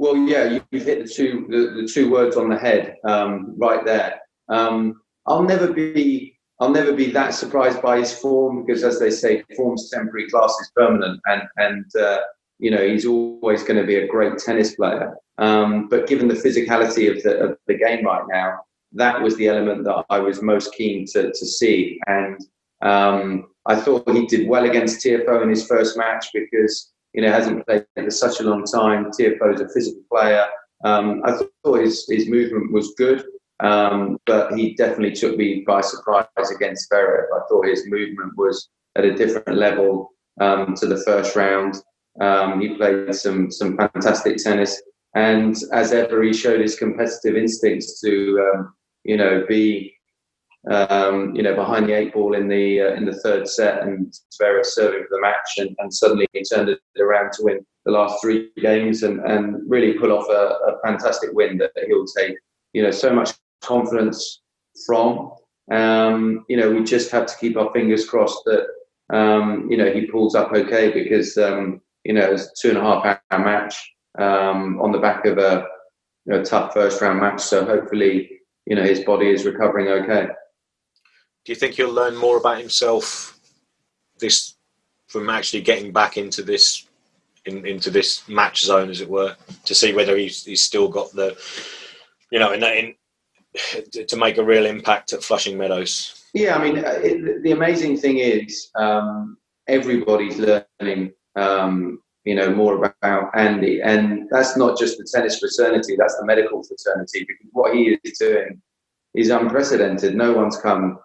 Well, yeah, you've hit the two words on the head right there. I'll never be that surprised by his form because, as they say, form's temporary, class is permanent, and he's always going to be a great tennis player. But given the physicality of the game right now, that was the element that I was most keen to see. And I thought he did well against TFO in his first match because hasn't played for such a long time. TFO is a physical player. I thought his movement was good, but he definitely took me by surprise against Zverev. I thought his movement was at a different level to the first round. He played some fantastic tennis, and as ever, he showed his competitive instincts to be behind the eight ball in the third set, and Zverev serving for the match, and suddenly he turned it around to win the last three games and really pull off a fantastic win that he'll take so much confidence from. We just have to keep our fingers crossed that he pulls up okay because it's a 2.5 hour match on the back of a tough first round match. So hopefully his body is recovering okay. Do you think he'll learn more about himself from actually getting back into this match zone, as it were, to see whether he's still got the to make a real impact at Flushing Meadows? Yeah, I mean, the amazing thing is everybody's learning more about Andy, and that's not just the tennis fraternity, that's the medical fraternity, because what he is doing is unprecedented. No one's come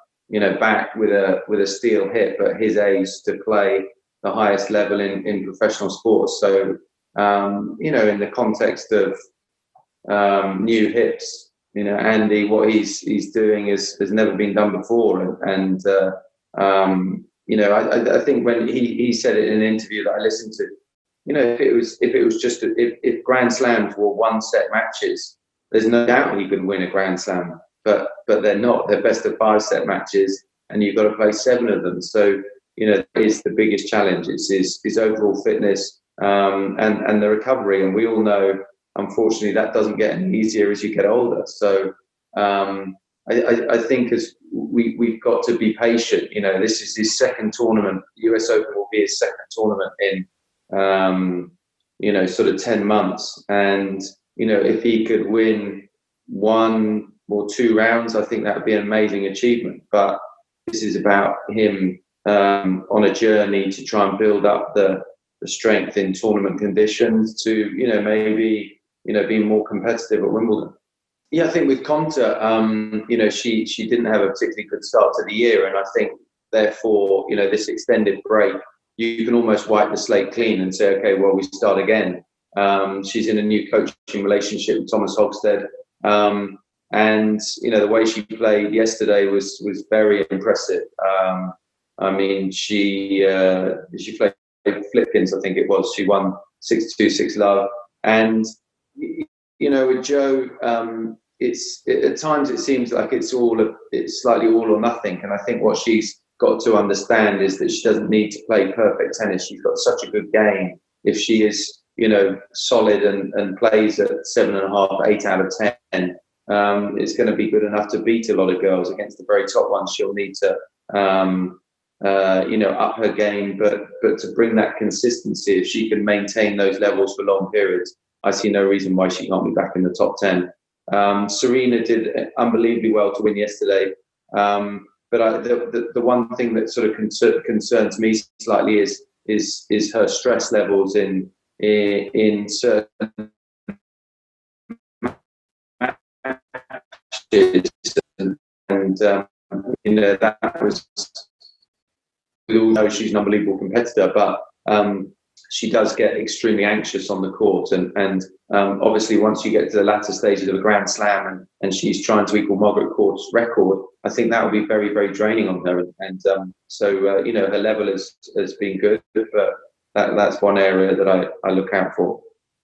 back with a steel hip at his age to play the highest level in professional sports. So, in the context of new hips, Andy, what he's doing has never been done before. And I think when he said it in an interview that I listened to, if Grand Slams were one set matches, there's no doubt he could win a Grand Slam. But they're not. They're best of 5 set matches, and you've got to play 7 of them. So that is the biggest challenge. It's his overall fitness and the recovery. And we all know, unfortunately, that doesn't get any easier as you get older. So I think as we've got to be patient. This is his second tournament. US Open will be his second tournament in sort of 10 months. And if he could win 1 or 2 rounds, I think that would be an amazing achievement. But this is about him on a journey to try and build up the strength in tournament conditions to maybe be more competitive at Wimbledon. Yeah, I think with Konta, she didn't have a particularly good start to the year, and I think therefore this extended break, you can almost wipe the slate clean and say, okay, well, we start again. She's in a new coaching relationship with Thomas Hogstead. And the way she played yesterday was very impressive. I mean, she played Flipkins, I think it was. She won 6-2, 6-love. And with Jo, at times it seems like it's slightly all or nothing. And I think what she's got to understand is that she doesn't need to play perfect tennis. She's got such a good game. If she is solid and plays at 7.5, 8 out of 10. It's going to be good enough to beat a lot of girls. Against the very top ones, she'll need to, up her game. But to bring that consistency, if she can maintain those levels for long periods, I see no reason why she can't be back in the top 10. Serena did unbelievably well to win yesterday. But the one thing that sort of concerns me slightly is her stress levels in certain and that was, we all know she's an unbelievable competitor, but she does get extremely anxious on the court, and obviously once you get to the latter stages of a Grand Slam and she's trying to equal Margaret Court's record, I think that will be very, very draining on her, and so her level has been good, but that's one area that I look out for.